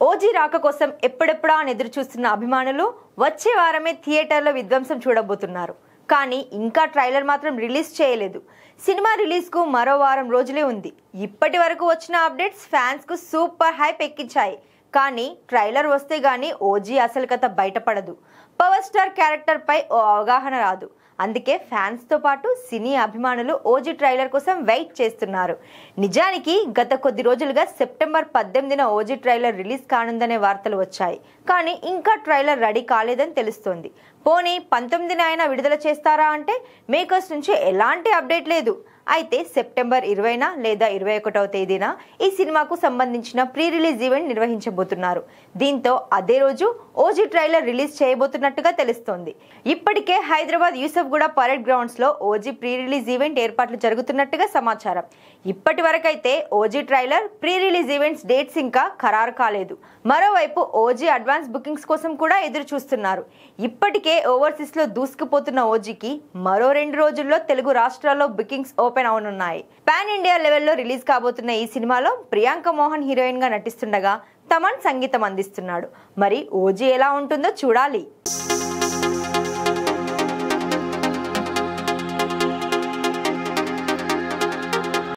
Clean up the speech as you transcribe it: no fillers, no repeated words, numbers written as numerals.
OG రాక కోసం ఎప్పుడెప్పుడా అని ఎదురు చూస్తున్న అభిమానులు వచ్చే వారమే థియేటర్లో విధ్వంసం చూడబోతున్నారు. కానీ ఇంకా ట్రైలర్ మాత్రం రిలీజ్ చేయలేదు. సినిమా రిలీజ్కు మరో వారం రోజులే ఉంది. ఇప్పటి వరకు వచ్చిన అప్డేట్స్ ఫ్యాన్స్కు సూపర్ హైప్ ఎక్కించాయి. కానీ ట్రైలర్ వస్తే గానీ ఓజీ అసలు కథ బయటపడదు. పవర్ స్టార్ క్యారెక్టర్ పై ఓ అవగాహన రాదు. అందుకే ఫ్యాన్స్తో పాటు సినీ అభిమానులు ఓజీ ట్రైలర్ కోసం వెయిట్ చేస్తున్నారు. నిజానికి గత కొద్ది రోజులుగా సెప్టెంబర్ 18న ఓజీ ట్రైలర్ రిలీజ్ కానుందనే వార్తలు వచ్చాయి. కానీ ఇంకా ట్రైలర్ రెడీ కాలేదని తెలుస్తోంది. పోనీ 19న అయినా విడుదల చేస్తారా అంటే మేకర్స్ నుంచి ఎలాంటి అప్డేట్ లేదు. అయితే సెప్టెంబర్ 20న లేదా 21వ తేదీన ఈ సినిమాకు సంబంధించిన ప్రీ రిలీజ్ ఈవెంట్ నిర్వహించబోతున్నారు. దీంతో అదే రోజు ఓజీ ట్రైలర్ రిలీజ్ చేయబోతున్నట్టుగా తెలుస్తోంది. ఇప్పటికే హైదరాబాద్ యూసఫ్గూడ పరేడ్ గ్రౌండ్స్ లో ఓజీ ప్రీ రిలీజ్ ఈవెంట్ ఏర్పాట్లు జరుగుతున్నట్టుగా సమాచారం. ఇప్పటి వరకైతే OG trailer pre release events dates ఇంకా ఖరారు కాలేదు. మరోవైపు ఓజీ అడ్వాన్స్ బుకింగ్స్ కోసం కూడా ఎదురు చూస్తున్నారు. ఇప్పటికే ఓవర్సీస్ లో దూసుకుపోతున్న ఓజీకి మరో 2 రోజుల్లో తెలుగు రాష్ట్రాల్లో బుకింగ్స్ ఓపెన్ అవనున్నాయి. పాన్ ఇండియా లెవెల్లో రిలీజ్ కాబోతున్న ఈ సినిమాలో ప్రియాంక మోహన్ హీరోయిన్ గా నటిస్తుండగా తమన్ సంగీతం అందిస్తున్నాడు. మరి ఓజీ ఎలా ఉంటుందో చూడాలి.